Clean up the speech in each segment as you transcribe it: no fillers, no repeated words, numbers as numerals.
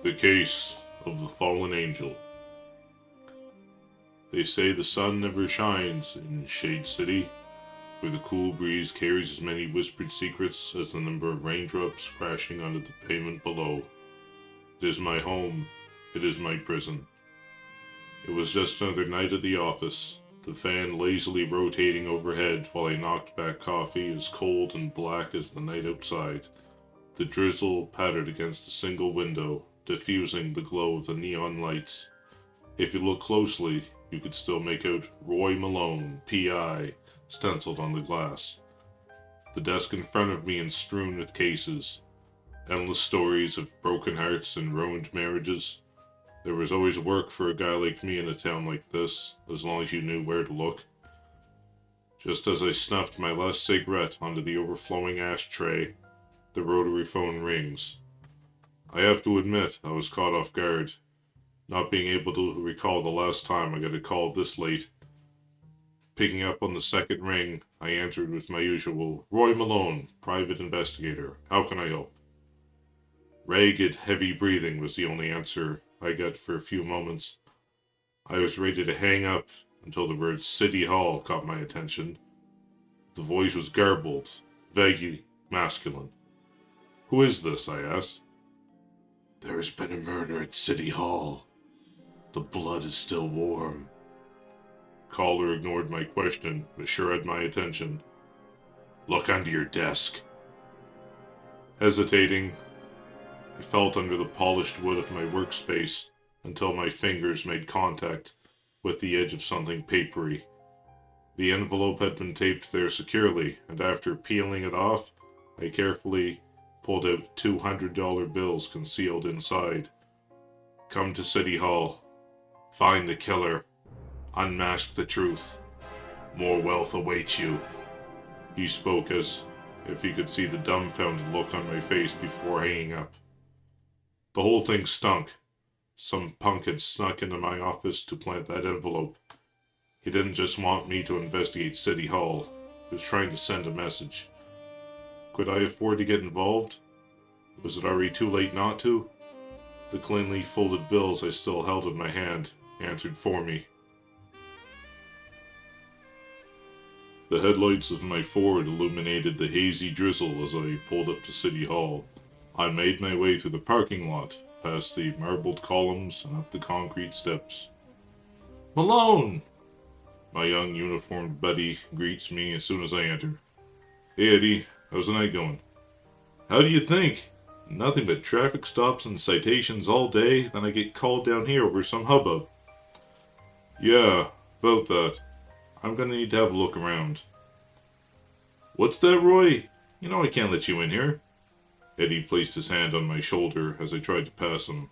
The Case of the Fallen Angel. They say the sun never shines in Shade City, where the cool breeze carries as many whispered secrets as the number of raindrops crashing onto the pavement below. It is my home. It is my prison. It was just another night at the office, the fan lazily rotating overhead while I knocked back coffee as cold and black as the night outside. The drizzle pattered against the single window, diffusing the glow of the neon lights. If you look closely, you could still make out Roy Malone, P.I., stenciled on the glass. The desk in front of me is strewn with cases, endless stories of broken hearts and ruined marriages. There was always work for a guy like me in a town like this, as long as you knew where to look. Just as I snuffed my last cigarette onto the overflowing ashtray, the rotary phone rings. I have to admit, I was caught off guard, not being able to recall the last time I got a call this late. Picking up on the second ring, I answered with my usual, "Roy Malone, private investigator. How can I help?" Ragged, heavy breathing was the only answer I got for a few moments. I was ready to hang up until the words City Hall caught my attention. The voice was garbled, vaguely masculine. "Who is this?" I asked. "There has been a murder at City Hall. The blood is still warm." Caller ignored my question, but sure had my attention. "Look under your desk." Hesitating, I felt under the polished wood of my workspace until my fingers made contact with the edge of something papery. The envelope had been taped there securely, and after peeling it off, I carefully pulled out $200 bills concealed inside. "Come to City Hall. Find the killer. Unmask the truth. More wealth awaits you." He spoke as if he could see the dumbfounded look on my face before hanging up. The whole thing stunk. Some punk had snuck into my office to plant that envelope. He didn't just want me to investigate City Hall. He was trying to send a message. Could I afford to get involved? Was it already too late not to? The cleanly folded bills I still held in my hand answered for me. The headlights of my Ford illuminated the hazy drizzle as I pulled up to City Hall. I made my way through the parking lot, past the marbled columns and up the concrete steps. "Malone!" My young uniformed buddy greets me as soon as I enter. "Hey Eddie, how's the night going?" "How do you think? Nothing but traffic stops and citations all day, then I get called down here over some hubbub." "Yeah, about that. I'm gonna need to have a look around." "What's that, Roy? You know I can't let you in here." Eddie placed his hand on my shoulder as I tried to pass him.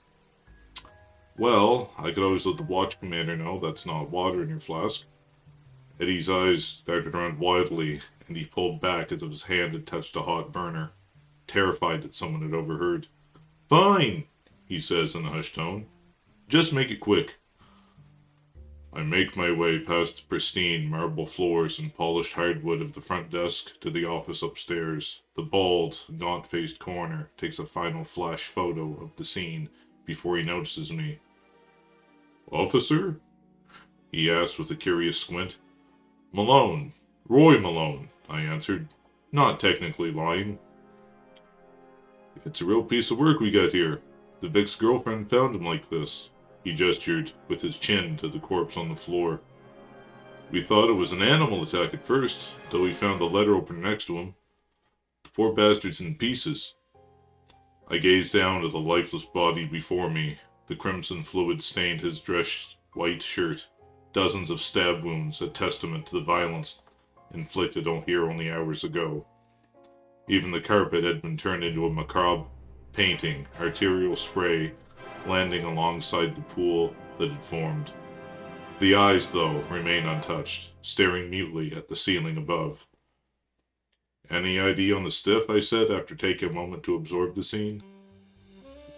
"Well, I could always let the watch commander know that's not water in your flask." Eddie's eyes darted around wildly, and he pulled back as if his hand had touched a hot burner, terrified that someone had overheard. "Fine," he says in a hushed tone. "Just make it quick." I make my way past the pristine marble floors and polished hardwood of the front desk to the office upstairs. The bald, gaunt-faced coroner takes a final flash photo of the scene before he notices me. "Officer?" he asks with a curious squint. "Malone. Roy Malone," I answered, not technically lying. "It's a real piece of work we got here. The Vic's girlfriend found him like this." He gestured with his chin to the corpse on the floor. "We thought it was an animal attack at first, till we found the letter opener next to him. The poor bastard's in pieces." I gazed down at the lifeless body before me. The crimson fluid stained his dress white shirt. Dozens of stab wounds, a testament to the violence inflicted here only hours ago. Even the carpet had been turned into a macabre painting, arterial spray landing alongside the pool that had formed. The eyes, though, remained untouched, staring mutely at the ceiling above. "Any ID on the stiff?" I said after taking a moment to absorb the scene.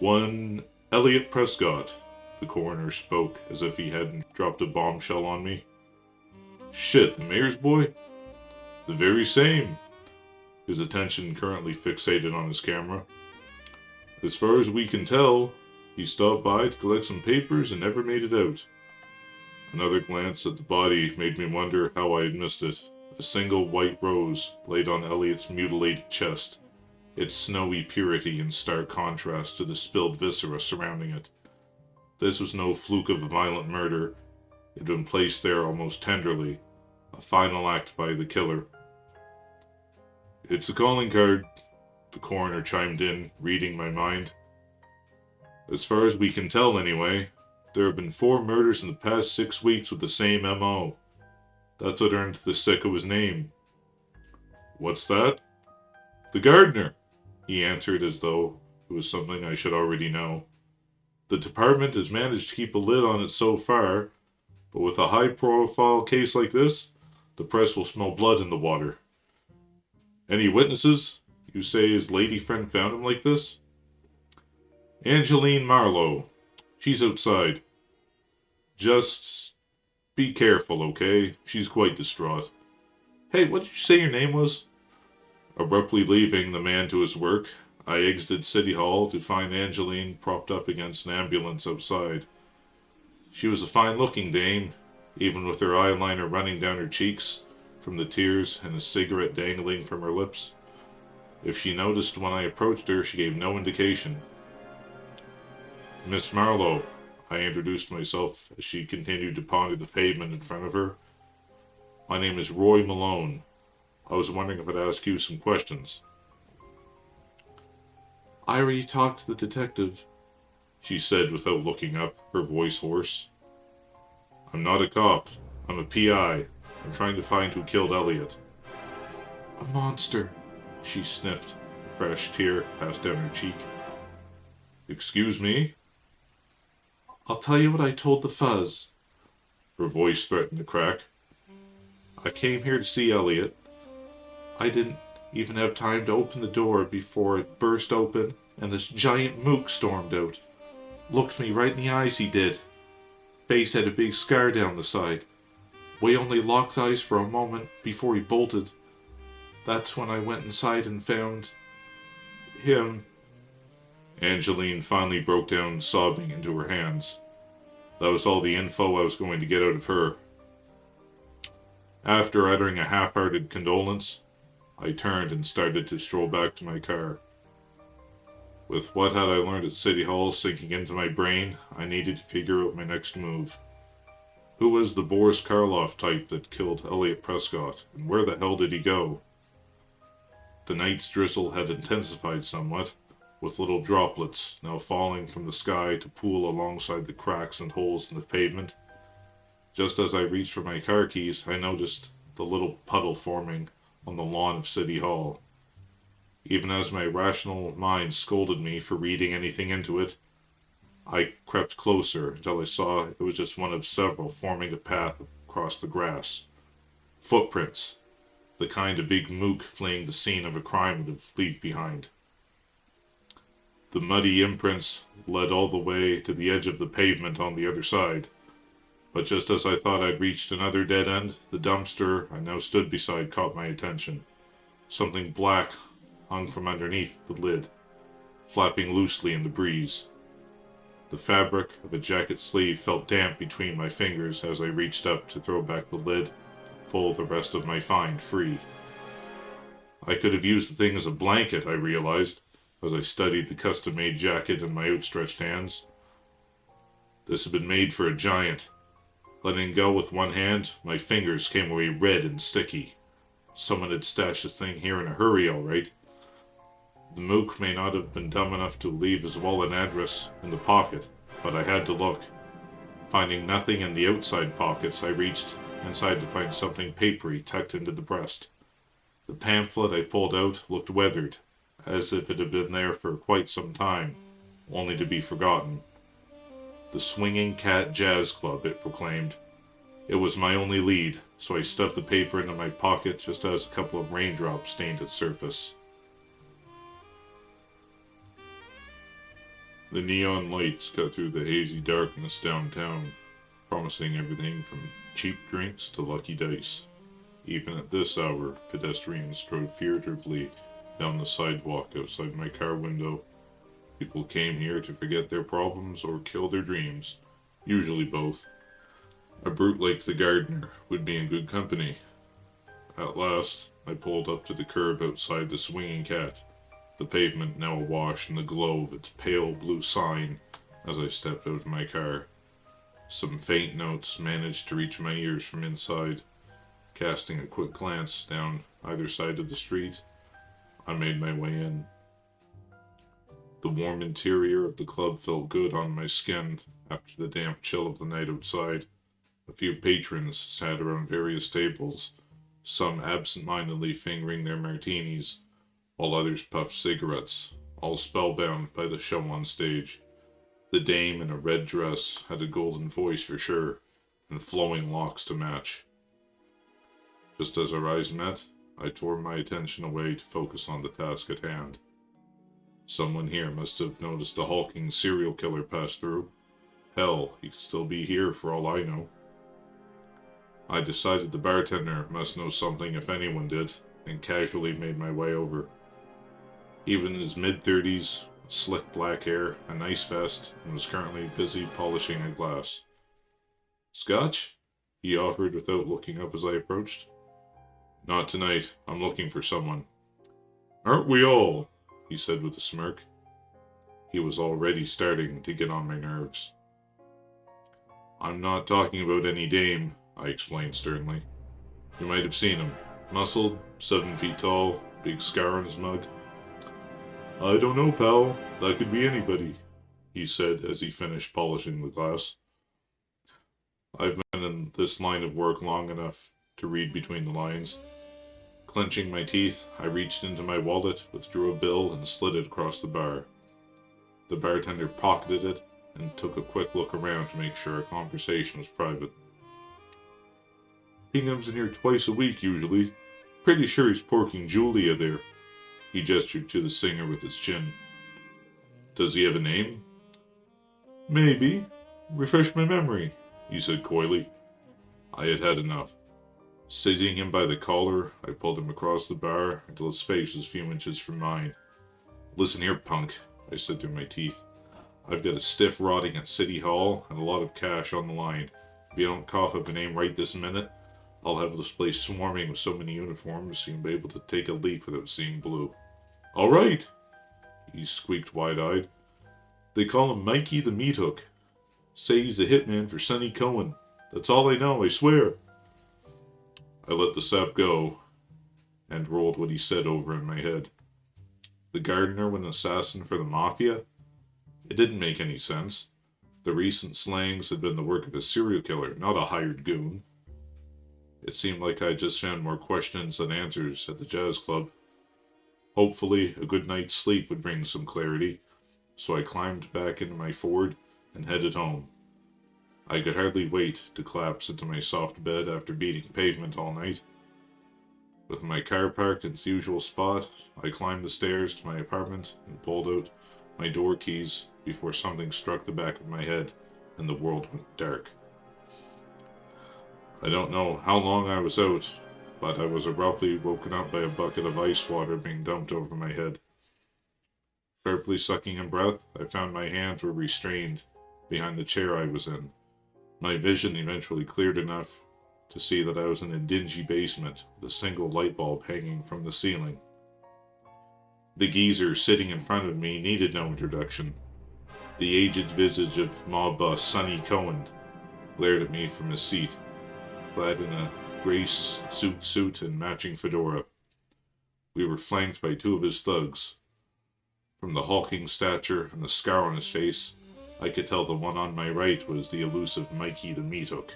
"One Elliot Prescott." The coroner spoke as if he hadn't dropped a bombshell on me. "Shit, the mayor's boy?" "The very same." His attention currently fixated on his camera. "As far as we can tell, He stopped by to collect some papers and never made it out. Another glance at the body made me wonder how I had missed it. A single white rose laid on Elliot's mutilated chest, its snowy purity in stark contrast to the spilled viscera surrounding it. This was no fluke of a violent murder. It had been placed there almost tenderly, a final act by the killer. "It's a calling card," the coroner chimed in, reading my mind. "As far as we can tell anyway, there have been 4 murders in the past 6 weeks with the same M.O. That's what earned the sicko his name." "What's that?" "The gardener," he answered as though it was something I should already know. "The department has managed to keep a lid on it so far, but with a high-profile case like this, the press will smell blood in the water." "Any witnesses? You say his lady friend found him like this?" "Angeline Marlowe. She's outside. Just be careful, okay? She's quite distraught." "Hey, what did you say your name was?" Abruptly leaving the man to his work, I exited City Hall to find Angeline propped up against an ambulance outside. She was a fine-looking dame, even with her eyeliner running down her cheeks from the tears and a cigarette dangling from her lips. If she noticed when I approached her, she gave no indication. "Miss Marlowe," I introduced myself as she continued to ponder the pavement in front of her. "My name is Roy Malone. I was wondering if I'd ask you some questions." "I already talked to the detective," she said without looking up, her voice hoarse. "I'm not a cop. I'm a PI. I'm trying to find who killed Elliot." "A monster," she sniffed. A fresh tear passed down her cheek. "Excuse me?" "I'll tell you what I told the fuzz." Her voice threatened to crack. "I came here to see Elliot. I didn't even have time to open the door before it burst open and this giant mook stormed out. Looked me right in the eyes, he did. Face had a big scar down the side. We only locked eyes for a moment before he bolted. That's when I went inside and found him." Angeline finally broke down, sobbing into her hands. That was all the info I was going to get out of her. After uttering a half-hearted condolence, I turned and started to stroll back to my car. With what had I learned at City Hall sinking into my brain, I needed to figure out my next move. Who was the Boris Karloff type that killed Elliot Prescott, and where the hell did he go? The night's drizzle had intensified somewhat, with little droplets now falling from the sky to pool alongside the cracks and holes in the pavement. Just as I reached for my car keys, I noticed the little puddle forming on the lawn of City Hall. Even as my rational mind scolded me for reading anything into it, I crept closer until I saw it was just one of several forming a path across the grass. Footprints, the kind a big mook fleeing the scene of a crime would leave behind. The muddy imprints led all the way to the edge of the pavement on the other side, but just as I thought I'd reached another dead end, the dumpster I now stood beside caught my attention. Something black hung from underneath the lid, flapping loosely in the breeze. The fabric of a jacket sleeve felt damp between my fingers as I reached up to throw back the lid, pull the rest of my find free. I could have used the thing as a blanket, I realized, as I studied the custom-made jacket in my outstretched hands. This had been made for a giant. Letting go with one hand, my fingers came away red and sticky. Someone had stashed this thing here in a hurry, all right. The mook may not have been dumb enough to leave his wallet address in the pocket, but I had to look. Finding nothing in the outside pockets, I reached inside to find something papery tucked into the breast. The pamphlet I pulled out looked weathered, as if it had been there for quite some time, only to be forgotten. The Swinging Cat Jazz Club, it proclaimed. It was my only lead, so I stuffed the paper into my pocket just as a couple of raindrops stained its surface. The neon lights cut through the hazy darkness downtown, promising everything from cheap drinks to lucky dice. Even at this hour, pedestrians strode furtively down the sidewalk outside my car window. People came here to forget their problems or kill their dreams, usually both. A brute like the gardener would be in good company. At last, I pulled up to the curb outside the Swinging Cat, the pavement now awash in the glow of its pale blue sign as I stepped out of my car. Some faint notes managed to reach my ears from inside. Casting a quick glance down either side of the street, I made my way in. The warm interior of the club felt good on my skin after the damp chill of the night outside. A few patrons sat around various tables, some absent-mindedly fingering their martinis, while others puffed cigarettes, all spellbound by the show on stage. The dame in a red dress had a golden voice for sure, and flowing locks to match. Just as our eyes met, I tore my attention away to focus on the task at hand. Someone here must have noticed a hulking serial killer pass through. Hell, he could still be here for all I know. I decided the bartender must know something if anyone did, and casually made my way over. Even in his mid-30s, slick black hair, a nice vest, and was currently busy polishing a glass. "Scotch?" he offered without looking up as I approached. "Not tonight. I'm looking for someone." "Aren't we all?" he said with a smirk. He was already starting to get on my nerves. "I'm not talking about any dame," I explained sternly. "You might have seen him. Muscled, 7 feet tall, big scar on his mug." "I don't know, pal. That could be anybody," he said as he finished polishing the glass. I've been in this line of work long enough to read between the lines. Clenching my teeth, I reached into my wallet, withdrew a bill, and slid it across the bar. The bartender pocketed it and took a quick look around to make sure our conversation was private. "Pingham's in here twice a week, usually. Pretty sure he's porking Julia there." He gestured to the singer with his chin. "Does he have a name?" "Maybe. Refresh my memory," he said coyly. I had had enough. Seizing him by the collar, I pulled him across the bar until his face was a few inches from mine. "Listen here, punk," I said through my teeth. "I've got a stiff rotting at City Hall and a lot of cash on the line. If you don't cough up a name right this minute, I'll have this place swarming with so many uniforms you'll be able to take a leap without seeing blue." "All right," he squeaked wide-eyed. "They call him Mikey the Meat Hook. Say he's a hitman for Sonny Cohen. That's all I know, I swear." I let the sap go and rolled what he said over in my head. The gardener was an assassin for the Mafia? It didn't make any sense. The recent slangs had been the work of a serial killer, not a hired goon. It seemed like I had just found more questions than answers at the jazz club. Hopefully, a good night's sleep would bring some clarity, so I climbed back into my Ford and headed home. I could hardly wait to collapse into my soft bed after beating pavement all night. With my car parked in its usual spot, I climbed the stairs to my apartment and pulled out my door keys before something struck the back of my head and the world went dark. I don't know how long I was out, but I was abruptly woken up by a bucket of ice water being dumped over my head. Sharply sucking in breath, I found my hands were restrained behind the chair I was in. My vision eventually cleared enough to see that I was in a dingy basement with a single light bulb hanging from the ceiling. The geezer sitting in front of me needed no introduction. The aged visage of mob boss Sonny Cohen glared at me from his seat, clad in a gray suit and matching fedora. We were flanked by 2 of his thugs. From the hulking stature and the scar on his face, I could tell the one on my right was the elusive Mikey the Meat Hook.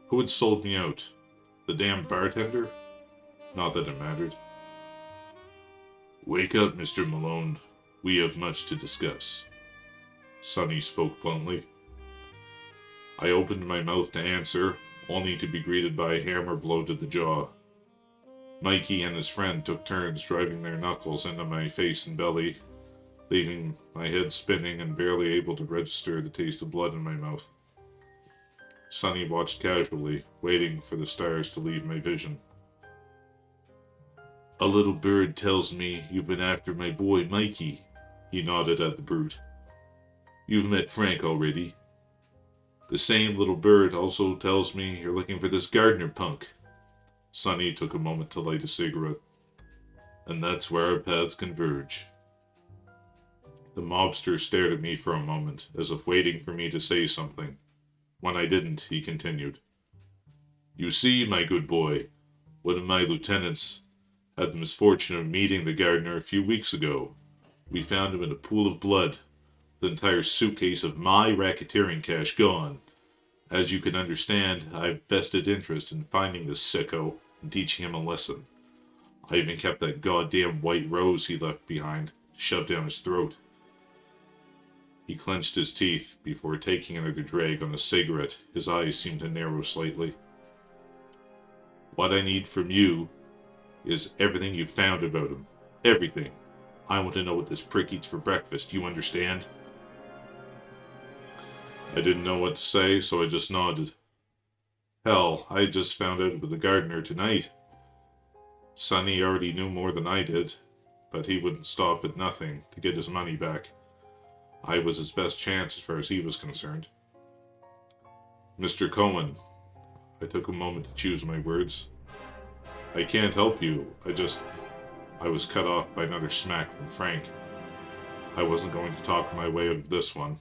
Who had sold me out? The damn bartender? Not that it mattered. "Wake up, Mr. Malone. We have much to discuss." Sonny spoke bluntly. I opened my mouth to answer, only to be greeted by a hammer blow to the jaw. Mikey and his friend took turns driving their knuckles into my face and belly, leaving my head spinning and barely able to register the taste of blood in my mouth. Sonny watched casually, waiting for the stars to leave my vision. "A little bird tells me you've been after my boy Mikey," He nodded at the brute. You've met Frank already. The same little bird also tells me you're looking for this Gardner punk. Sonny took a moment to light a cigarette. And that's where our paths converge. The mobster stared at me for a moment, as if waiting for me to say something. When I didn't, he continued. You see, my good boy, one of my lieutenants had the misfortune of meeting the gardener a few weeks ago. We found him in a pool of blood, the entire suitcase of my racketeering cash gone. As you can understand, I've vested interest in finding this sicko and teaching him a lesson. I even kept that goddamn white rose he left behind, shoved down his throat. He clenched his teeth before taking another drag on a cigarette. His eyes seemed to narrow slightly. What I need from you is everything you've found about him. Everything. I want to know what this prick eats for breakfast. You understand? I didn't know what to say, so I just nodded. Hell, I just found out about the gardener tonight. Sonny already knew more than I did, but he wouldn't stop at nothing to get his money back. I was his best chance as far as he was concerned. Mr. Cohen, I took a moment to choose my words. I can't help you. I was cut off by another smack from Frank. I wasn't going to talk my way out of this one.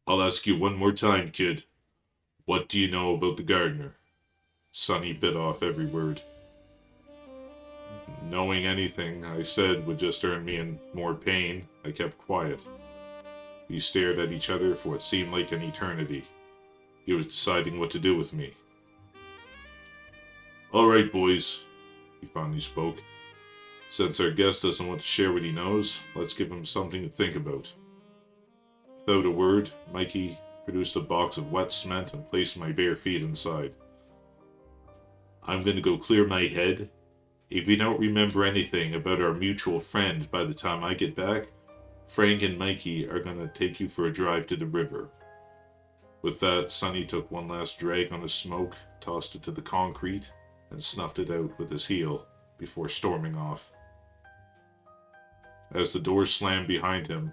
I'll ask you one more time, kid. What do you know about the gardener? Sonny bit off every word. Knowing anything I said would just earn me in more pain, I kept quiet. We stared at each other for what seemed like an eternity. He was deciding what to do with me. All right, boys, he finally spoke. Since our guest doesn't want to share what he knows, let's give him something to think about. Without a word, Mikey produced a box of wet cement and placed my bare feet inside. I'm going to go clear my head. If you don't remember anything about our mutual friend by the time I get back, Frank and Mikey are going to take you for a drive to the river. With that, Sonny took one last drag on his smoke, tossed it to the concrete, and snuffed it out with his heel before storming off. As the door slammed behind him,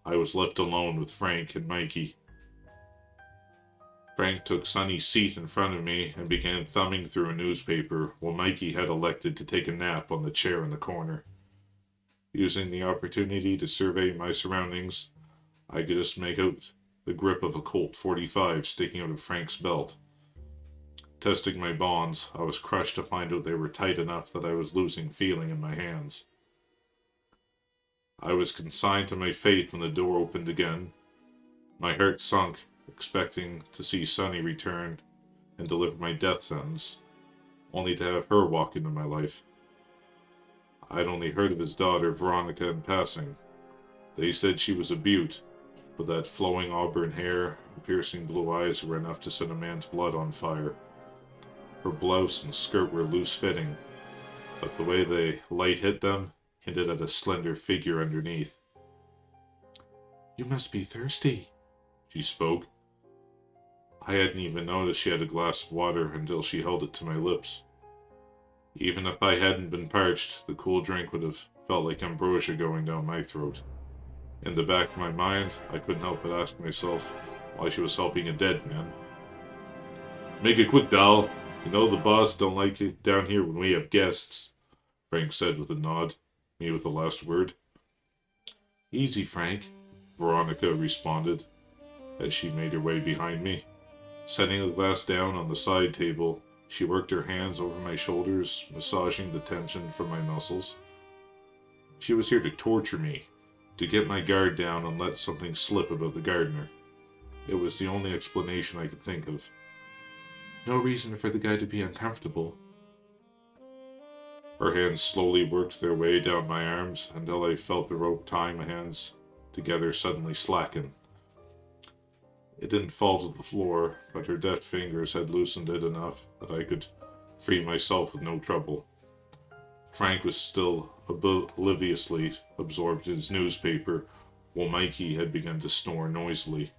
I was left alone with Frank and Mikey. Frank took Sonny's seat in front of me and began thumbing through a newspaper while Mikey had elected to take a nap on the chair in the corner. Using the opportunity to survey my surroundings, I could just make out the grip of a Colt 45 sticking out of Frank's belt. Testing my bonds, I was crushed to find out they were tight enough that I was losing feeling in my hands. I was consigned to my fate when the door opened again. My heart sunk, expecting to see Sonny return and deliver my death sentence, only to have her walk into my life. I'd only heard of his daughter, Veronica, in passing. They said she was a beaut, but that flowing auburn hair and piercing blue eyes were enough to set a man's blood on fire. Her blouse and skirt were loose-fitting, but the way the light hit them hinted at a slender figure underneath. You must be thirsty, she spoke. I hadn't even noticed she had a glass of water until she held it to my lips. Even if I hadn't been parched, the cool drink would have felt like ambrosia going down my throat. In the back of my mind, I couldn't help but ask myself why she was helping a dead man. Make it quick, doll. You know the boss don't like it down here when we have guests, Frank said with a nod, me with the last word. Easy, Frank, Veronica responded as she made her way behind me. Setting the glass down on the side table, she worked her hands over my shoulders, massaging the tension from my muscles. She was here to torture me, to get my guard down and let something slip about the gardener. It was the only explanation I could think of. No reason for the guy to be uncomfortable. Her hands slowly worked their way down my arms until I felt the rope tying my hands together suddenly slacken. It didn't fall to the floor, but her deft fingers had loosened it enough that I could free myself with no trouble. Frank was still obliviously absorbed in his newspaper, while Mikey had begun to snore noisily.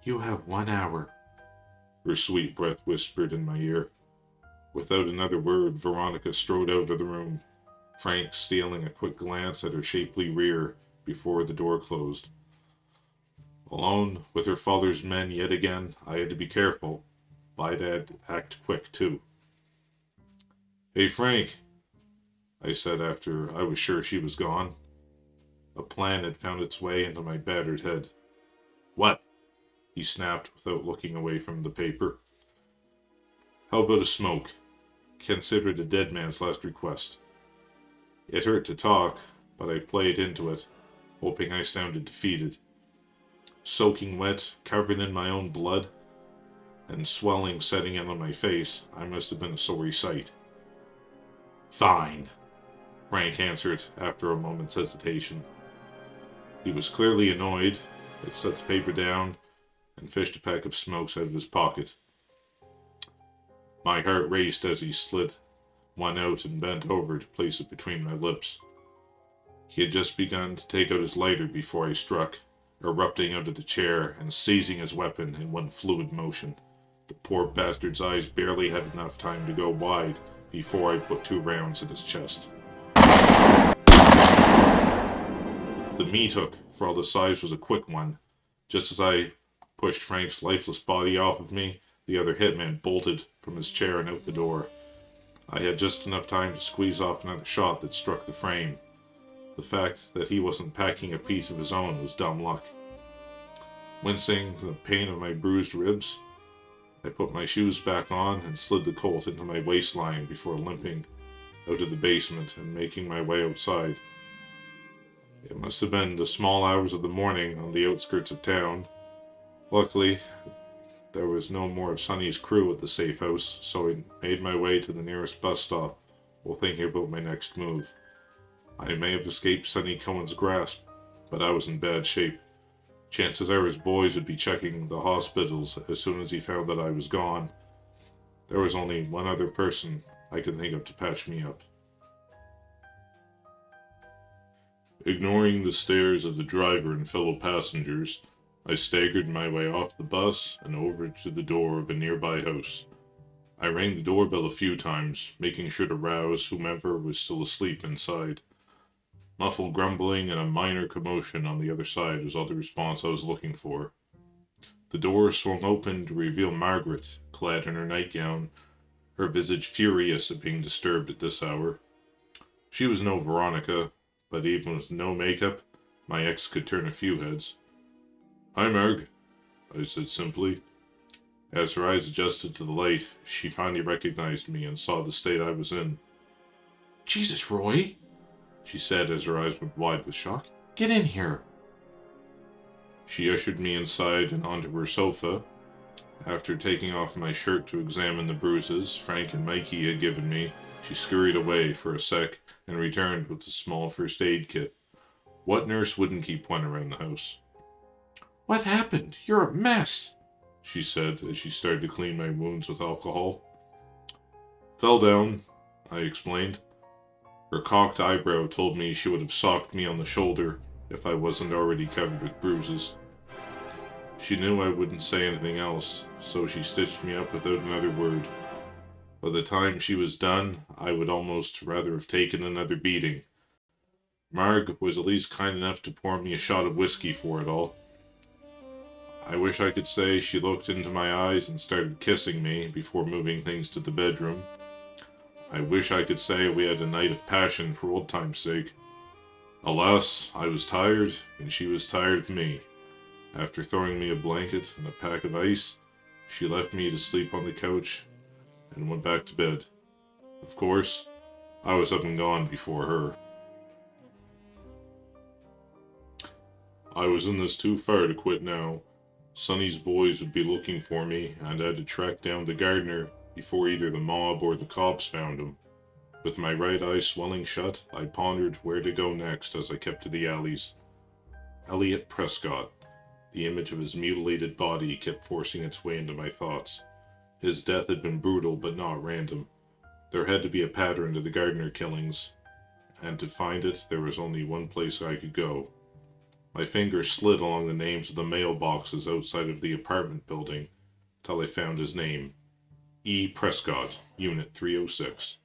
You have 1 hour, her sweet breath whispered in my ear. Without another word, Veronica strode out of the room. Frank stealing a quick glance at her shapely rear before the door closed. Alone with her father's men yet again, I had to be careful, but I'd act quick too. "Hey, Frank," I said after I was sure she was gone. A plan had found its way into my battered head. "What?" he snapped without looking away from the paper. "How about a smoke? Consider it a dead man's last request." It hurt to talk, but I played into it, hoping I sounded defeated. Soaking wet, covered in my own blood, and swelling setting in on my face, I must have been a sorry sight. "Fine," Frank answered after a moment's hesitation. He was clearly annoyed, but set the paper down and fished a pack of smokes out of his pocket. My heart raced as he slid one out and bent over to place it between my lips. He had just begun to take out his lighter before I struck, erupting out of the chair and seizing his weapon in one fluid motion. The poor bastard's eyes barely had enough time to go wide before I put 2 rounds in his chest. The meat hook, for all the size, was a quick one. Just as I pushed Frank's lifeless body off of me, the other hitman bolted from his chair and out the door. I had just enough time to squeeze off another shot that struck the frame. The fact that he wasn't packing a piece of his own was dumb luck. Wincing from the pain of my bruised ribs, I put my shoes back on and slid the Colt into my waistline before limping out of the basement and making my way outside. It must have been the small hours of the morning on the outskirts of town. Luckily, there was no more of Sonny's crew at the safe house, so I made my way to the nearest bus stop while thinking about my next move. I may have escaped Sonny Cohen's grasp, but I was in bad shape. Chances are his boys would be checking the hospitals as soon as he found that I was gone. There was only one other person I could think of to patch me up. Ignoring the stares of the driver and fellow passengers, I staggered my way off the bus and over to the door of a nearby house. I rang the doorbell a few times, making sure to rouse whomever was still asleep inside. Muffled grumbling and a minor commotion on the other side was all the response I was looking for. The door swung open to reveal Margaret, clad in her nightgown, her visage furious at being disturbed at this hour. She was no Veronica, but even with no makeup, my ex could turn a few heads. "Hi, Marg," I said simply. As her eyes adjusted to the light, she finally recognized me and saw the state I was in. "Jesus, Roy," she said as her eyes went wide with shock. "Get in here." She ushered me inside and onto her sofa. After taking off my shirt to examine the bruises Frank and Mikey had given me, she scurried away for a sec and returned with a small first aid kit. What nurse wouldn't keep one around the house? "What happened? You're a mess," she said as she started to clean my wounds with alcohol. "Fell down," I explained. Her cocked eyebrow told me she would have socked me on the shoulder if I wasn't already covered with bruises. She knew I wouldn't say anything else, so she stitched me up without another word. By the time she was done, I would almost rather have taken another beating. Marg was at least kind enough to pour me a shot of whiskey for it all. I wish I could say she looked into my eyes and started kissing me before moving things to the bedroom. I wish I could say we had a night of passion for old time's sake. Alas, I was tired, and she was tired of me. After throwing me a blanket and a pack of ice, she left me to sleep on the couch and went back to bed. Of course, I was up and gone before her. I was in this too far to quit now. Sonny's boys would be looking for me, and I had to track down the gardener before either the mob or the cops found him. With my right eye swelling shut, I pondered where to go next as I kept to the alleys. Elliot Prescott. The image of his mutilated body kept forcing its way into my thoughts. His death had been brutal but not random. There had to be a pattern to the Gardner killings, and to find it there was only one place I could go. My finger slid along the names of the mailboxes outside of the apartment building till I found his name. E. Prescott, Unit 306.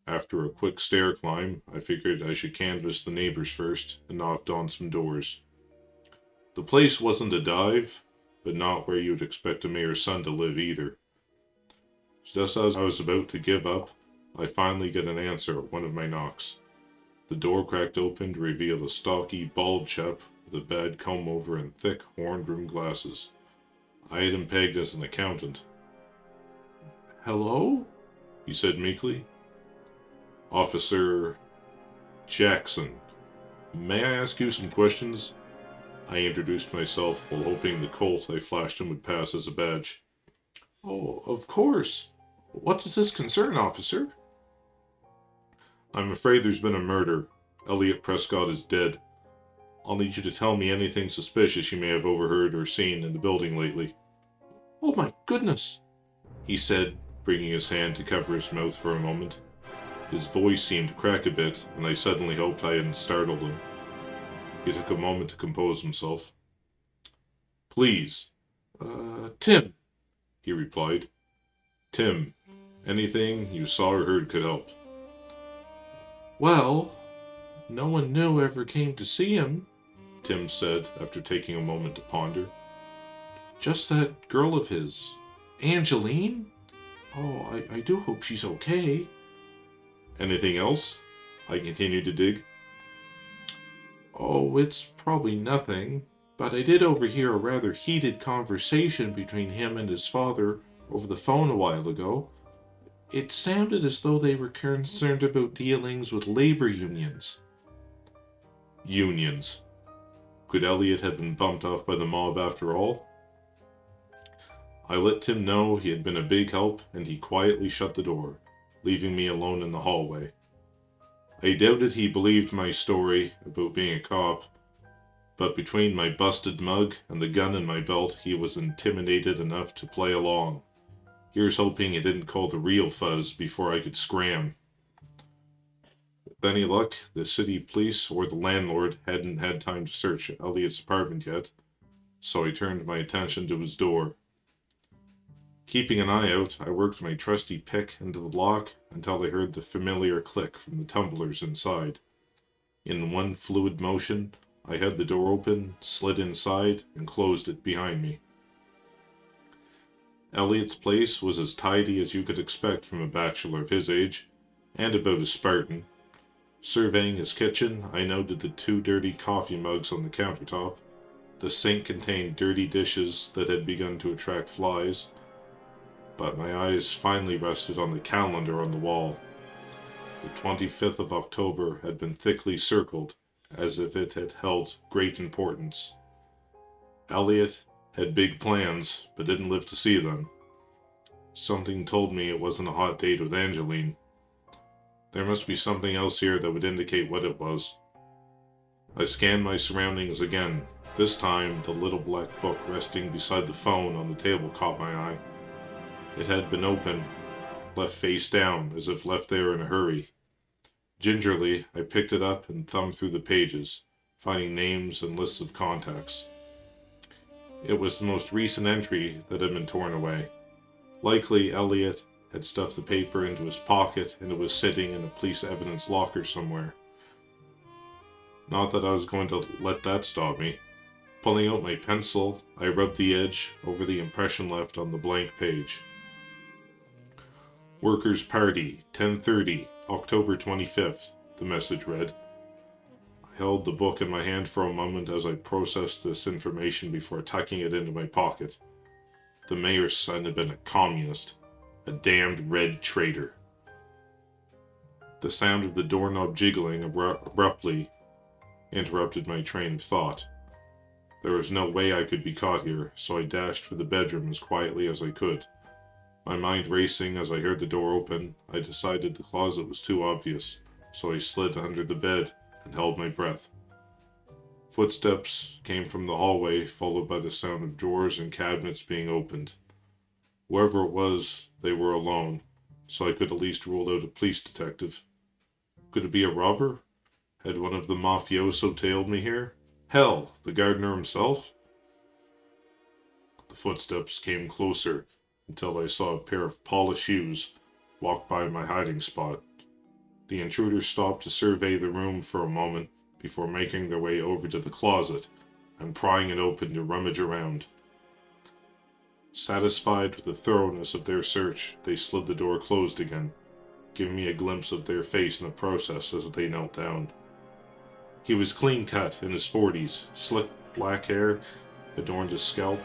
After a quick stair climb, I figured I should canvass the neighbors first and knocked on some doors. The place wasn't a dive, but not where you'd expect a mayor's son to live either. Just as I was about to give up, I finally get an answer at one of my knocks. The door cracked open to reveal a stocky, bald chap with a bad comb-over and thick, horn-rimmed glasses. I had him pegged as an accountant. "Hello?" he said meekly. "Officer Jackson. May I ask you some questions?" I introduced myself while hoping the Colt I flashed him would pass as a badge. "Oh, of course. What does this concern, officer?" "I'm afraid there's been a murder. Elliot Prescott is dead. I'll need you to tell me anything suspicious you may have overheard or seen in the building lately." "Oh my goodness," he said, bringing his hand to cover his mouth for a moment. His voice seemed to crack a bit, and I suddenly hoped I hadn't startled him. He took a moment to compose himself. "Please, Tim," he replied. "Tim, anything you saw or heard could help." "Well, no one new ever came to see him," Tim said after taking a moment to ponder. "Just that girl of his, Angeline. Oh, I do hope she's okay." "Anything else?" I continued to dig. "Oh, it's probably nothing, but I did overhear a rather heated conversation between him and his father over the phone a while ago. It sounded as though they were concerned about dealings with labor unions." Unions. Could Elliot have been bumped off by the mob after all? I let Tim know he had been a big help, and he quietly shut the door, leaving me alone in the hallway. I doubted he believed my story about being a cop, but between my busted mug and the gun in my belt, he was intimidated enough to play along. Here's hoping he didn't call the real fuzz before I could scram. With any luck, the city police or the landlord hadn't had time to search Elliot's apartment yet, so I turned my attention to his door. Keeping an eye out, I worked my trusty pick into the lock until I heard the familiar click from the tumblers inside. In one fluid motion, I had the door open, slid inside, and closed it behind me. Elliot's place was as tidy as you could expect from a bachelor of his age, and about as Spartan. Surveying his kitchen, I noted the 2 dirty coffee mugs on the countertop. The sink contained dirty dishes that had begun to attract flies, but my eyes finally rested on the calendar on the wall. The 25th of October had been thickly circled, as if it had held great importance. Elliot had big plans, but didn't live to see them. Something told me it wasn't a hot date with Angeline. There must be something else here that would indicate what it was. I scanned my surroundings again. This time, the little black book resting beside the phone on the table caught my eye. It had been open, left face down, as if left there in a hurry. Gingerly, I picked it up and thumbed through the pages, finding names and lists of contacts. It was the most recent entry that had been torn away. Likely, Elliot had stuffed the paper into his pocket and it was sitting in a police evidence locker somewhere. Not that I was going to let that stop me. Pulling out my pencil, I rubbed the edge over the impression left on the blank page. "Workers' Party, 10:30, October 25th, the message read. I held the book in my hand for a moment as I processed this information before tucking it into my pocket. The mayor's son had been a communist, a damned red traitor. The sound of the doorknob jiggling abruptly interrupted my train of thought. There was no way I could be caught here, so I dashed for the bedroom as quietly as I could. My mind racing as I heard the door open, I decided the closet was too obvious, so I slid under the bed and held my breath. Footsteps came from the hallway, followed by the sound of drawers and cabinets being opened. Whoever it was, they were alone, so I could at least rule out a police detective. Could it be a robber? Had one of the mafioso tailed me here? Hell, the gardener himself? The footsteps came closer until I saw a pair of polished shoes walk by my hiding spot. The intruders stopped to survey the room for a moment before making their way over to the closet and prying it open to rummage around. Satisfied with the thoroughness of their search, they slid the door closed again, giving me a glimpse of their face in the process as they knelt down. He was clean-cut, in his 40s, slick black hair adorned his scalp,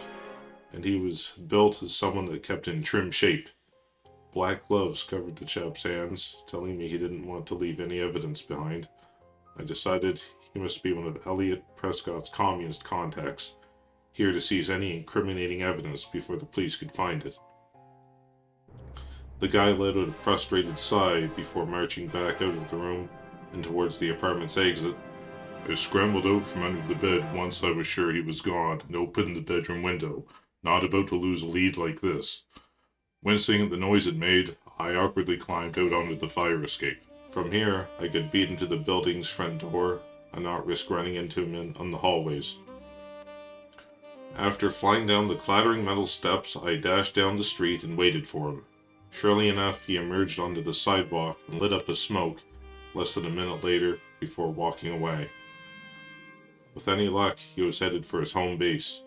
and he was built as someone that kept in trim shape. Black gloves covered the chap's hands, telling me he didn't want to leave any evidence behind. I decided he must be one of Elliot Prescott's communist contacts, here to seize any incriminating evidence before the police could find it. The guy let out a frustrated sigh before marching back out of the room and towards the apartment's exit. I scrambled out from under the bed once I was sure he was gone and opened the bedroom window, not about to lose a lead like this. Wincing at the noise it made, I awkwardly climbed out onto the fire escape. From here, I could beat into the building's front door and not risk running into him on the hallways. After flying down the clattering metal steps, I dashed down the street and waited for him. Surely enough, he emerged onto the sidewalk and lit up a smoke less than a minute later before walking away. With any luck, he was headed for his home base.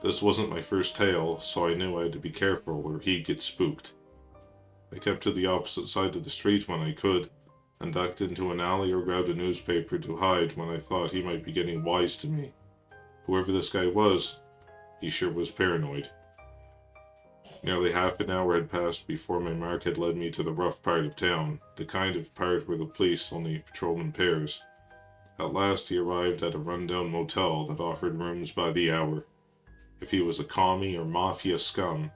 This wasn't my first tale, so I knew I had to be careful or he'd get spooked. I kept to the opposite side of the street when I could, and ducked into an alley or grabbed a newspaper to hide when I thought he might be getting wise to me. Whoever this guy was, he sure was paranoid. Nearly half an hour had passed before my mark had led me to the rough part of town, the kind of part where the police only patrol in pairs. At last he arrived at a rundown motel that offered rooms by the hour. If he was a commie or mafia scum,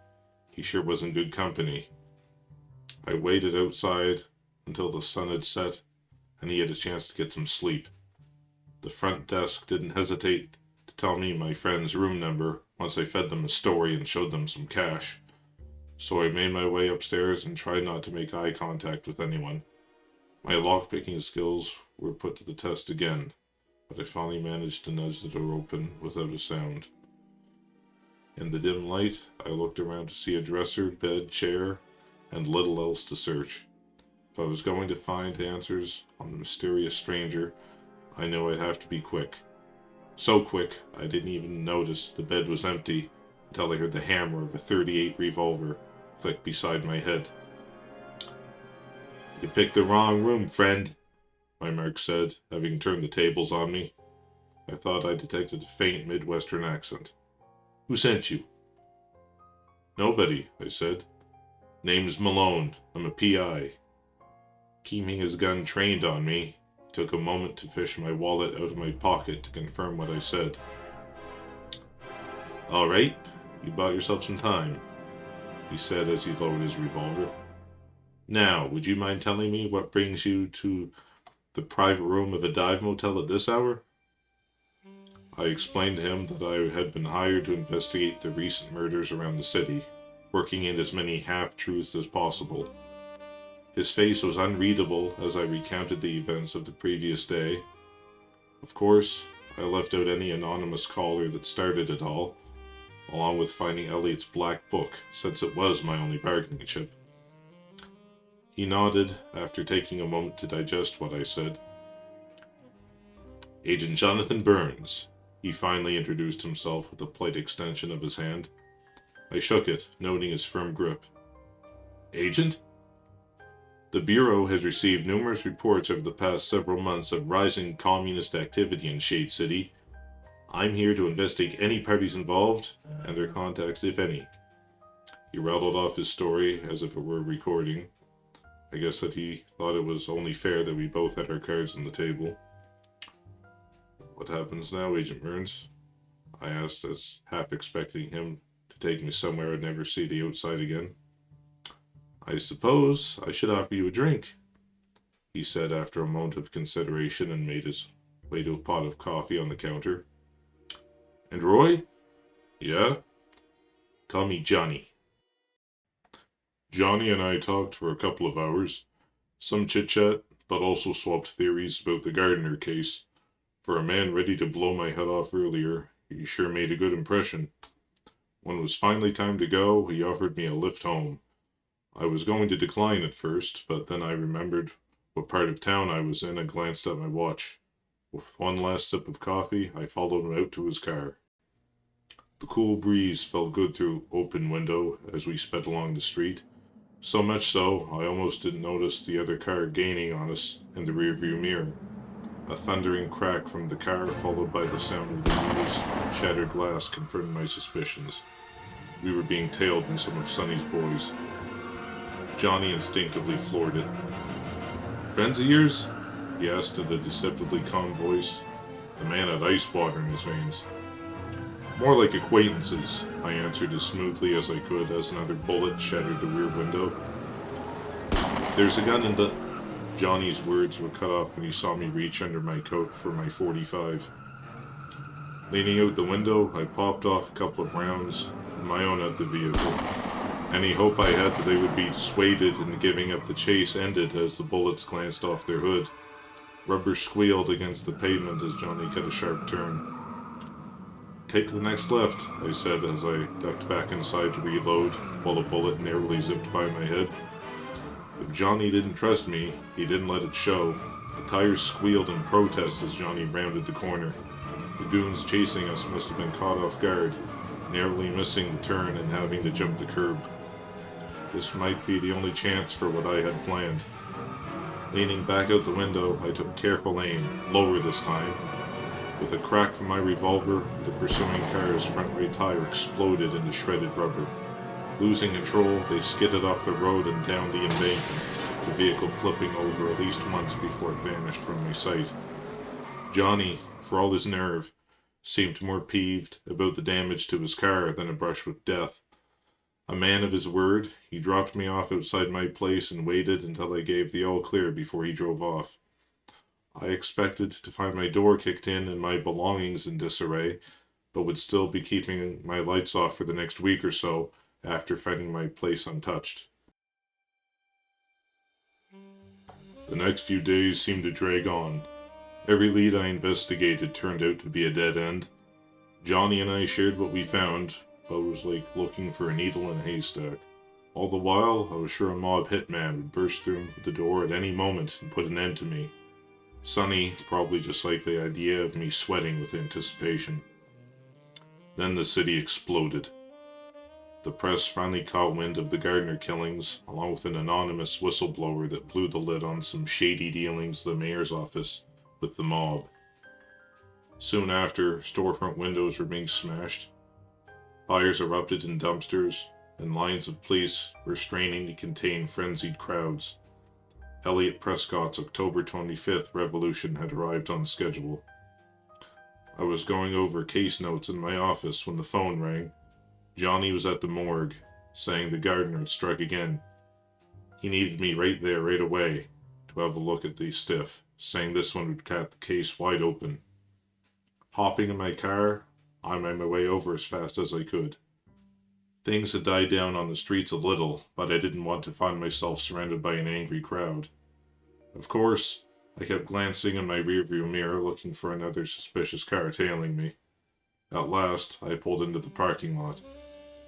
he sure was in good company. I waited outside until the sun had set and he had a chance to get some sleep. The front desk didn't hesitate to tell me my friend's room number once I fed them a story and showed them some cash. So I made my way upstairs and tried not to make eye contact with anyone. My lockpicking skills were put to the test again, but I finally managed to nudge the door open without a sound. In the dim light, I looked around to see a dresser, bed, chair, and little else to search. If I was going to find answers on the mysterious stranger, I knew I'd have to be quick. So quick, I didn't even notice the bed was empty until I heard the hammer of a .38 revolver click beside my head. "You picked the wrong room, friend," my mark said, having turned the tables on me. I thought I detected a faint Midwestern accent. "Who sent you?" "Nobody," I said. "Name's Malone. I'm a PI. Keeping his gun trained on me, he took a moment to fish my wallet out of my pocket to confirm what I said. "All right, you bought yourself some time," he said as he lowered his revolver. "Now, would you mind telling me what brings you to the private room of a dive motel at this hour?" I explained to him that I had been hired to investigate the recent murders around the city, working in as many half-truths as possible. His face was unreadable as I recounted the events of the previous day. Of course, I left out any anonymous caller that started it all, along with finding Elliot's black book, since it was my only bargaining chip. He nodded after taking a moment to digest what I said. "Agent Jonathan Burns," he finally introduced himself with a polite extension of his hand. I shook it, noting his firm grip. "Agent?" "The Bureau has received numerous reports over the past several months of rising communist activity in Shade City. I'm here to investigate any parties involved, and their contacts, if any." He rattled off his story as if it were a recording. I guess that he thought it was only fair that we both had our cards on the table. "What happens now, Agent Burns?" I asked, as half expecting him to take me somewhere I'd never see the outside again. "I suppose I should offer you a drink," he said after a moment of consideration and made his way to a pot of coffee on the counter. "And Roy?" "Yeah?" "Call me Johnny." Johnny and I talked for a couple of hours. Some chit-chat, but also swapped theories about the Gardner case. For a man ready to blow my head off earlier, he sure made a good impression. When it was finally time to go, he offered me a lift home. I was going to decline at first, but then I remembered what part of town I was in and glanced at my watch. With one last sip of coffee, I followed him out to his car. The cool breeze felt good through open window as we sped along the street. So much so, I almost didn't notice the other car gaining on us in the rearview mirror. A thundering crack from the car, followed by the sound of the wheels shattered glass, confirmed my suspicions. We were being tailed by some of Sonny's boys. Johnny instinctively floored it. "Friends of yours?" he asked in a deceptively calm voice. The man had ice water in his veins. "More like acquaintances," I answered as smoothly as I could as another bullet shattered the rear window. "There's a gun in the..." Johnny's words were cut off when he saw me reach under my coat for my .45. Leaning out the window, I popped off a couple of rounds, my own at the vehicle. Any hope I had that they would be dissuaded in giving up the chase ended as the bullets glanced off their hood. Rubber squealed against the pavement as Johnny cut a sharp turn. "Take the next left," I said as I ducked back inside to reload, while a bullet narrowly zipped by my head. If Johnny didn't trust me, he didn't let it show. The tires squealed in protest as Johnny rounded the corner. The goons chasing us must have been caught off guard, narrowly missing the turn and having to jump the curb. This might be the only chance for what I had planned. Leaning back out the window, I took careful aim, lower this time. With a crack from my revolver, the pursuing car's front right tire exploded into shredded rubber. Losing control, they skidded off the road and down the embankment, the vehicle flipping over at least once before it vanished from my sight. Johnny, for all his nerve, seemed more peeved about the damage to his car than a brush with death. A man of his word, he dropped me off outside my place and waited until I gave the all clear before he drove off. I expected to find my door kicked in and my belongings in disarray, but would still be keeping my lights off for the next week or so after finding my place untouched. The next few days seemed to drag on. Every lead I investigated turned out to be a dead end. Johnny and I shared what we found, but it was like looking for a needle in a haystack. All the while, I was sure a mob hitman would burst through the door at any moment and put an end to me. Sonny probably just liked the idea of me sweating with anticipation. Then the city exploded. The press finally caught wind of the Gardner killings, along with an anonymous whistleblower that blew the lid on some shady dealings the mayor's office with the mob. Soon after, storefront windows were being smashed. Fires erupted in dumpsters, and lines of police were straining to contain frenzied crowds. Elliot Prescott's October 25th revolution had arrived on schedule. I was going over case notes in my office when the phone rang. Johnny was at the morgue, saying the gardener had struck again. He needed me right there, right away, to have a look at the stiff, saying this one would cut the case wide open. Hopping in my car, I made my way over as fast as I could. Things had died down on the streets a little, but I didn't want to find myself surrounded by an angry crowd. Of course, I kept glancing in my rearview mirror looking for another suspicious car tailing me. At last, I pulled into the parking lot.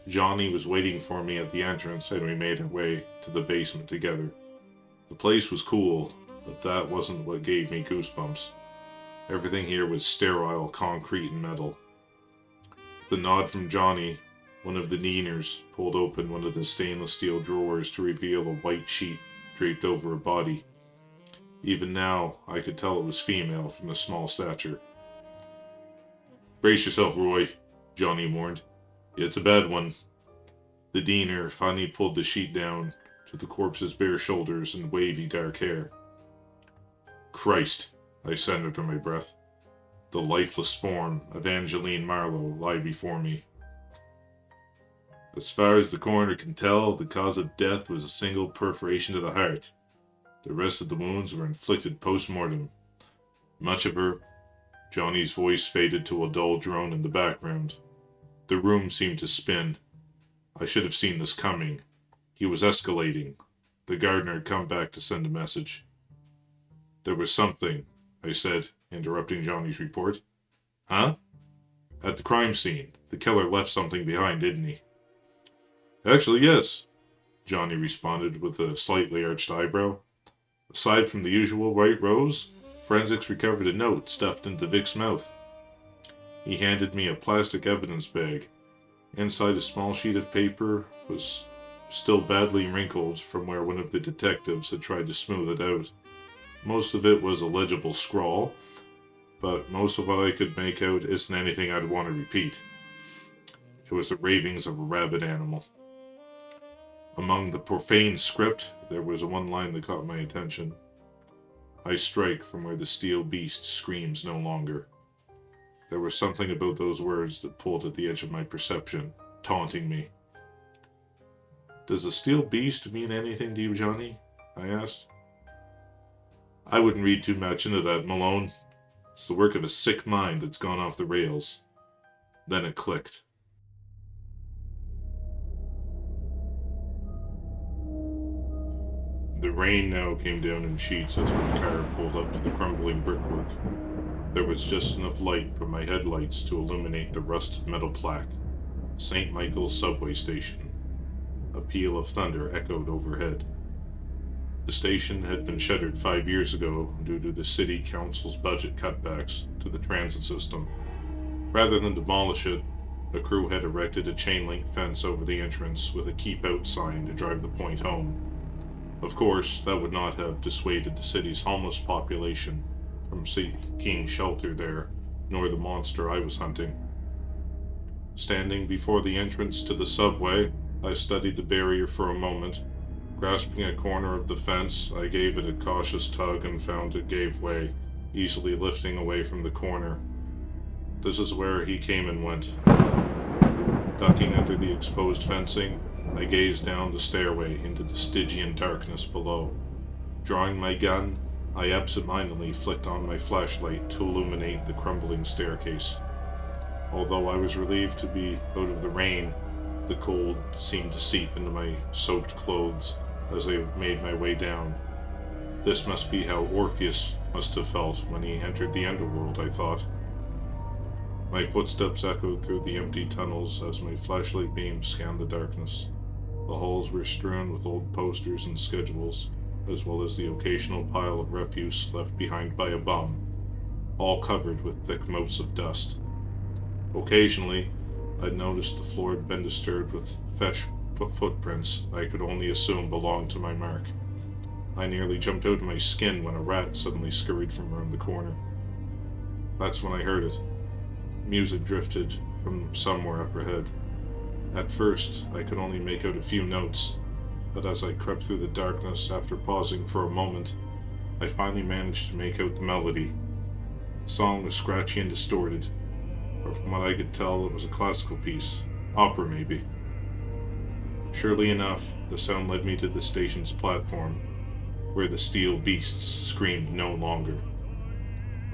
Johnny was waiting for me at the entrance and we made our way to the basement together. The place was cool, but that wasn't what gave me goosebumps. Everything here was sterile concrete and metal. With a nod from Johnny, one of the Dieners pulled open one of the stainless steel drawers to reveal a white sheet draped over a body. Even now, I could tell it was female from the small stature. "Brace yourself, Roy," Johnny warned. "It's a bad one." The Diener finally pulled the sheet down to the corpse's bare shoulders and wavy dark hair. "Christ," I said under my breath. The lifeless form of Angeline Marlowe lay before me. As far as the coroner can tell, the cause of death was a single perforation to the heart. The rest of the wounds were inflicted post-mortem. Much of her... Johnny's voice faded to a dull drone in the background. The room seemed to spin. I should have seen this coming. He was escalating. The gardener had come back to send a message. "There was something," I said, interrupting Johnny's report. "Huh?" "At the crime scene. The killer left something behind, didn't he?" "Actually, yes. Johnny responded with a slightly arched eyebrow. Aside from the usual white rose, forensics recovered a note stuffed into Vic's mouth. He handed me a plastic evidence bag. Inside a small sheet of paper was still badly wrinkled from where one of the detectives had tried to smooth it out. Most of it was a legible scrawl, but most of what I could make out isn't anything I'd want to repeat. It was the ravings of a rabid animal. Among the profane script, there was one line that caught my attention. I strike from where the steel beast screams no longer. There was something about those words that pulled at the edge of my perception, taunting me. Does the steel beast mean anything to you, Johnny? I asked. I wouldn't read too much into that, Malone. It's the work of a sick mind that's gone off the rails. Then it clicked. The rain now came down in sheets as my car pulled up to the crumbling brickwork. There was just enough light from my headlights to illuminate the rusted metal plaque. St. Michael's subway station. A peal of thunder echoed overhead. The station had been shuttered 5 years ago due to the city council's budget cutbacks to the transit system. Rather than demolish it, the crew had erected a chain-link fence over the entrance with a keep-out sign to drive the point home. Of course, that would not have dissuaded the city's homeless population from seeking shelter there, nor the monster I was hunting. Standing before the entrance to the subway, I studied the barrier for a moment. Grasping a corner of the fence, I gave it a cautious tug and found it gave way, easily lifting away from the corner. This is where he came and went. Ducking under the exposed fencing, I gazed down the stairway into the Stygian darkness below. Drawing my gun, I absent-mindedly flicked on my flashlight to illuminate the crumbling staircase. Although I was relieved to be out of the rain, the cold seemed to seep into my soaked clothes as I made my way down. This must be how Orpheus must have felt when he entered the underworld, I thought. My footsteps echoed through the empty tunnels as my flashlight beam scanned the darkness. The halls were strewn with old posters and schedules, as well as the occasional pile of refuse left behind by a bum, all covered with thick motes of dust. Occasionally, I noticed the floor had been disturbed with fresh footprints I could only assume belonged to my mark. I nearly jumped out of my skin when a rat suddenly scurried from around the corner. That's when I heard it. Music drifted from somewhere up ahead. At first, I could only make out a few notes, but as I crept through the darkness after pausing for a moment, I finally managed to make out the melody. The song was scratchy and distorted, but from what I could tell, it was a classical piece, opera maybe. Surely enough, the sound led me to the station's platform, where the steel beasts screamed no longer.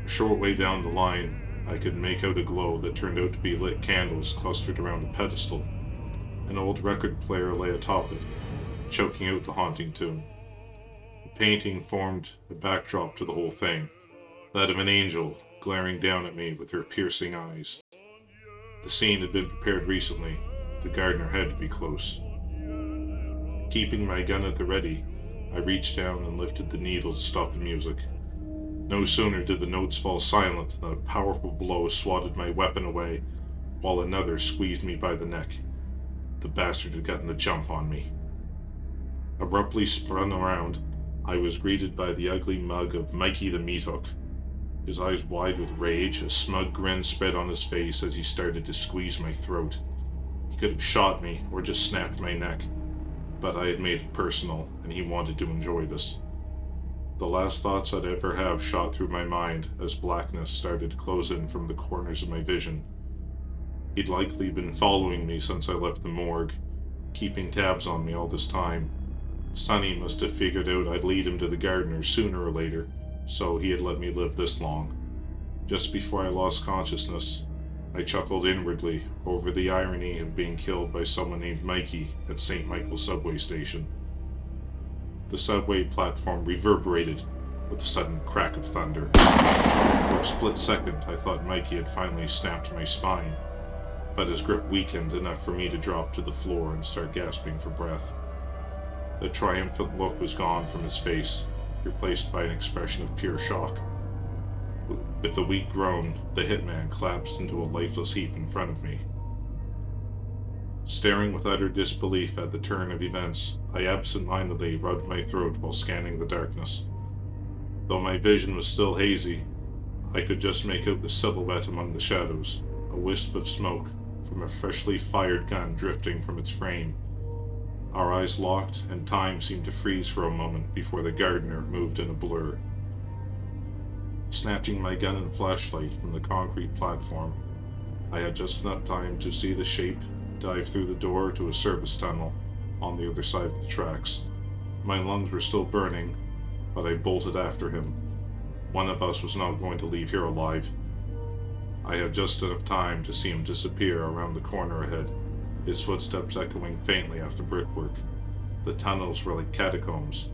A short way down the line, I could make out a glow that turned out to be lit candles clustered around a pedestal. An old record player lay atop it, choking out the haunting tune. The painting formed a backdrop to the whole thing, that of an angel glaring down at me with her piercing eyes. The scene had been prepared recently. The gardener had to be close. Keeping my gun at the ready, I reached down and lifted the needle to stop the music. No sooner did the notes fall silent than a powerful blow swatted my weapon away, while another squeezed me by the neck. The bastard had gotten the jump on me. Abruptly spun around, I was greeted by the ugly mug of Mikey the Meathook. His eyes wide with rage, a smug grin spread on his face as he started to squeeze my throat. He could have shot me or just snapped my neck, but I had made it personal, and he wanted to enjoy this. The last thoughts I'd ever have shot through my mind as blackness started to close in from the corners of my vision. He'd likely been following me since I left the morgue, keeping tabs on me all this time. Sonny must have figured out I'd lead him to the gardener sooner or later, so he had let me live this long. Just before I lost consciousness, I chuckled inwardly over the irony of being killed by someone named Mikey at St. Michael's subway station. The subway platform reverberated with a sudden crack of thunder. For a split second, I thought Mikey had finally snapped my spine, but his grip weakened enough for me to drop to the floor and start gasping for breath. The triumphant look was gone from his face, replaced by an expression of pure shock. With a weak groan, the hitman collapsed into a lifeless heap in front of me. Staring with utter disbelief at the turn of events, I absent-mindedly rubbed my throat while scanning the darkness. Though my vision was still hazy, I could just make out the silhouette among the shadows, a wisp of smoke from a freshly fired gun drifting from its frame. Our eyes locked, and time seemed to freeze for a moment before the gardener moved in a blur. Snatching my gun and flashlight from the concrete platform, I had just enough time to see the shape dive through the door to a service tunnel on the other side of the tracks. My lungs were still burning, but I bolted after him. One of us was not going to leave here alive. I had just enough time to see him disappear around the corner ahead, his footsteps echoing faintly after brickwork. The tunnels were like catacombs,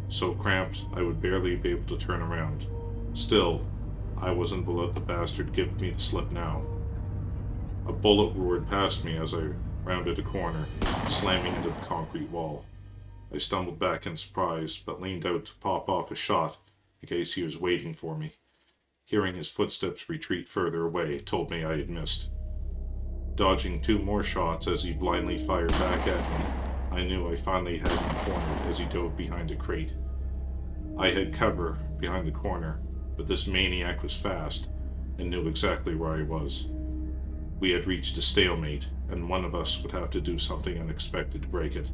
so cramped I would barely be able to turn around. Still, I wasn't to let the bastard give me the slip now. A bullet roared past me as I rounded a corner, slamming into the concrete wall. I stumbled back in surprise, but leaned out to pop off a shot in case he was waiting for me. Hearing his footsteps retreat further away told me I had missed. Dodging 2 more shots as he blindly fired back at me, I knew I finally had him cornered as he dove behind a crate. I had cover behind the corner, but this maniac was fast and knew exactly where I was. We had reached a stalemate, and one of us would have to do something unexpected to break it.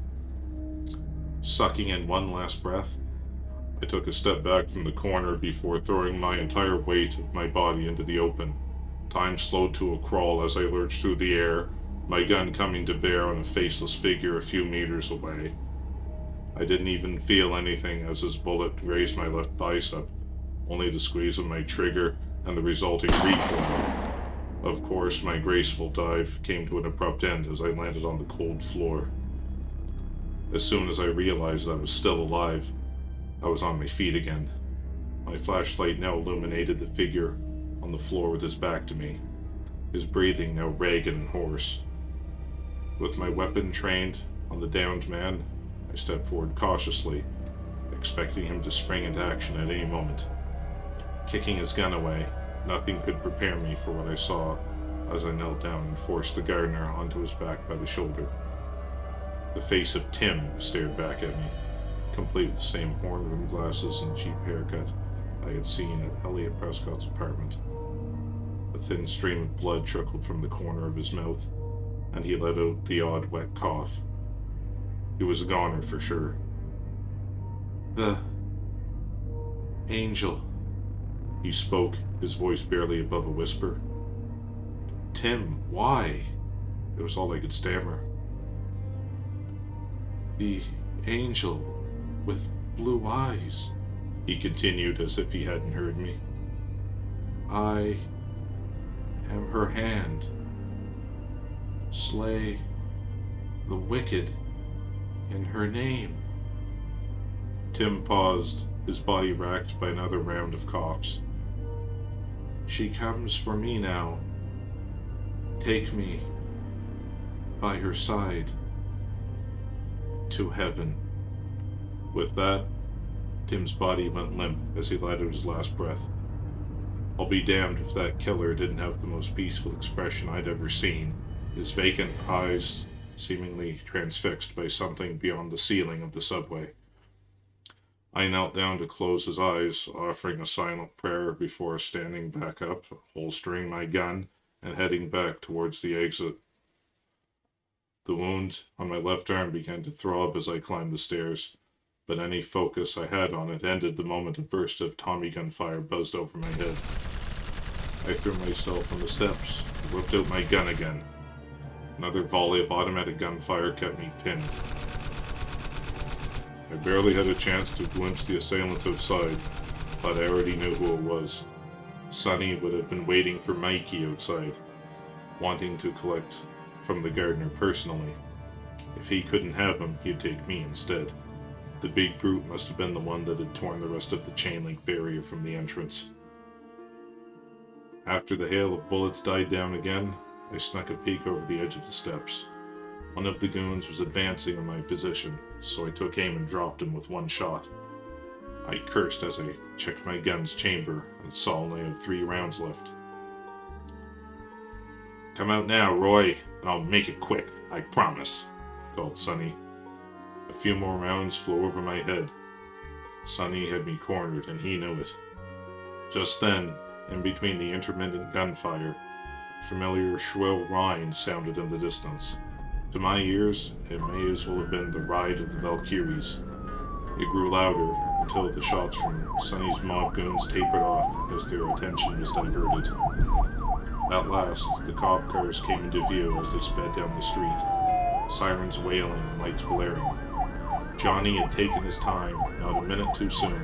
Sucking in one last breath, I took a step back from the corner before throwing my entire weight of my body into the open. Time slowed to a crawl as I lurched through the air, my gun coming to bear on a faceless figure a few meters away. I didn't even feel anything as his bullet grazed my left bicep, only the squeeze of my trigger and the resulting recoil. Of course, my graceful dive came to an abrupt end as I landed on the cold floor. As soon as I realized I was still alive, I was on my feet again. My flashlight now illuminated the figure on the floor with his back to me, his breathing now ragged and hoarse. With my weapon trained on the downed man, I stepped forward cautiously, expecting him to spring into action at any moment. Kicking his gun away, nothing could prepare me for what I saw as I knelt down and forced the gardener onto his back by the shoulder. The face of Tim stared back at me, complete with the same horn-rimmed glasses and cheap haircut I had seen at Elliot Prescott's apartment. A thin stream of blood trickled from the corner of his mouth, and he let out the odd wet cough. He was a goner for sure. "The angel," he spoke, his voice barely above a whisper. "Tim, why?" It was all I could stammer. "The angel with blue eyes," he continued as if he hadn't heard me. "I am her hand. Slay the wicked in her name." Tim paused, his body racked by another round of coughs. "She comes for me now. Take me by her side to heaven." With that, Tim's body went limp as he let out his last breath. I'll be damned if that killer didn't have the most peaceful expression I'd ever seen, his vacant eyes seemingly transfixed by something beyond the ceiling of the subway. I knelt down to close his eyes, offering a silent prayer before standing back up, holstering my gun, and heading back towards the exit. The wound on my left arm began to throb as I climbed the stairs, but any focus I had on it ended the moment a burst of Tommy gun fire buzzed over my head. I threw myself on the steps, whipped out my gun again. Another volley of automatic gunfire kept me pinned. I barely had a chance to glimpse the assailant outside, but I already knew who it was. Sonny would have been waiting for Mikey outside, wanting to collect from the gardener personally. If he couldn't have him, he'd take me instead. The big brute must have been the one that had torn the rest of the chain link barrier from the entrance. After the hail of bullets died down again, I snuck a peek over the edge of the steps. One of the goons was advancing in my position, so I took aim and dropped him with one shot. I cursed as I checked my gun's chamber and saw only had 3 rounds left. "Come out now, Roy, and I'll make it quick, I promise," called Sonny. A few more rounds flew over my head. Sonny had me cornered, and he knew it. Just then, in between the intermittent gunfire, a familiar shrill whine sounded in the distance. To my ears, it may as well have been the Ride of the Valkyries. It grew louder until the shots from Sonny's mob goons tapered off as their attention was diverted. At last, the cop cars came into view as they sped down the street, sirens wailing and lights blaring. Johnny had taken his time, not a minute too soon.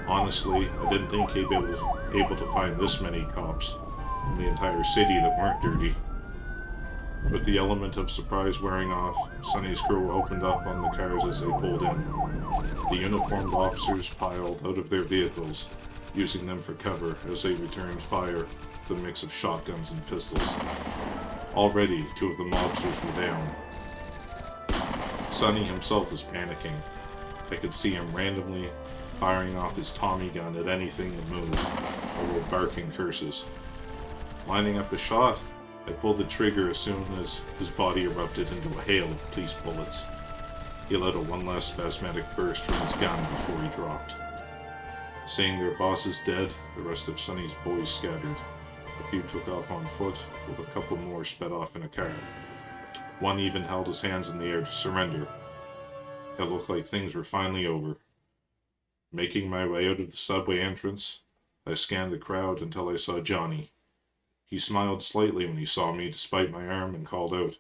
Honestly, I didn't think he'd be able to find this many cops in the entire city that weren't dirty. With the element of surprise wearing off, Sonny's crew opened up on the cars as they pulled in. The uniformed officers piled out of their vehicles, using them for cover as they returned fire with a mix of shotguns and pistols. Already, 2 of the mobsters were down. Sonny himself was panicking. I could see him randomly firing off his Tommy gun at anything that moved, or barking curses. Lining up a shot, I pulled the trigger as soon as his body erupted into a hail of police bullets. He let out one last spasmodic burst from his gun before he dropped. Seeing their bosses dead, the rest of Sonny's boys scattered. A few took off on foot, while a couple more sped off in a car. One even held his hands in the air to surrender. It looked like things were finally over. Making my way out of the subway entrance, I scanned the crowd until I saw Johnny. He smiled slightly when he saw me despite my arm and called out.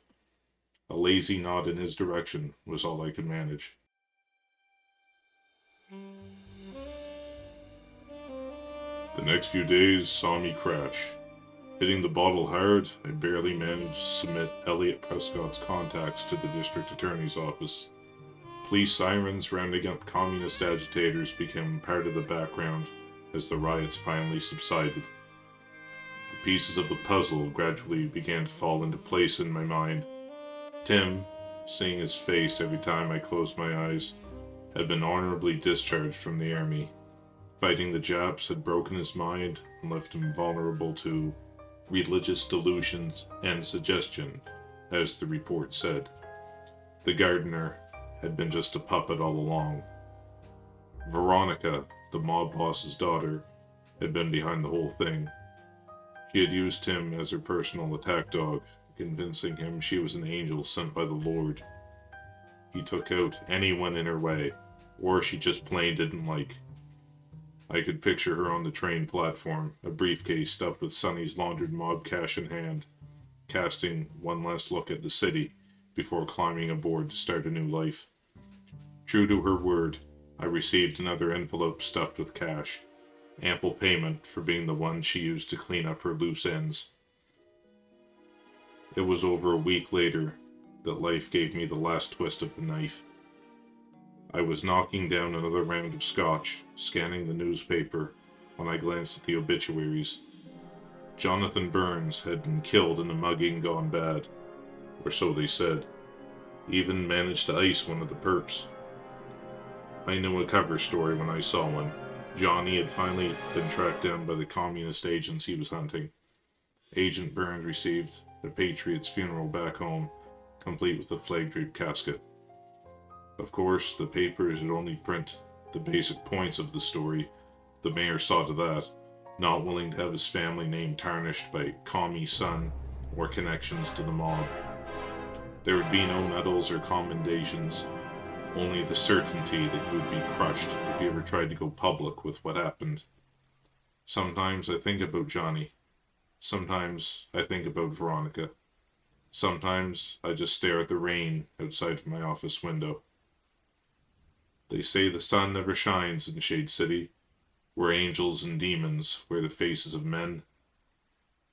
A lazy nod in his direction was all I could manage. The next few days saw me crash. Hitting the bottle hard, I barely managed to submit Elliot Prescott's contacts to the district attorney's office. Police sirens rounding up communist agitators became part of the background as the riots finally subsided. The pieces of the puzzle gradually began to fall into place in my mind. Tim, seeing his face every time I closed my eyes, had been honorably discharged from the army. Fighting the Japs had broken his mind and left him vulnerable to religious delusions and suggestion, as the report said. The gardener had been just a puppet all along. Veronica, the mob boss's daughter, had been behind the whole thing. She had used him as her personal attack dog, convincing him she was an angel sent by the Lord. He took out anyone in her way, or she just plain didn't like. I could picture her on the train platform, a briefcase stuffed with Sonny's laundered mob cash in hand, casting one last look at the city before climbing aboard to start a new life. True to her word, I received another envelope stuffed with cash, ample payment for being the one she used to clean up her loose ends. It was over a week later that life gave me the last twist of the knife. I was knocking down another round of scotch, scanning the newspaper, when I glanced at the obituaries. Jonathan Burns had been killed in a mugging gone bad, or so they said. Even managed to ice one of the perps. I knew a cover story when I saw one. Johnny had finally been tracked down by the communist agents he was hunting. Agent Burns received the Patriot's funeral back home, complete with a flag-draped casket. Of course, the papers would only print the basic points of the story. The mayor saw to that, not willing to have his family name tarnished by commie son or connections to the mob. There would be no medals or commendations, only the certainty that he would be crushed if he ever tried to go public with what happened. Sometimes I think about Johnny. Sometimes I think about Veronica. Sometimes I just stare at the rain outside of my office window. They say the sun never shines in Shade City, where angels and demons wear the faces of men.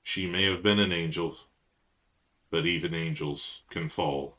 She may have been an angel, but even angels can fall.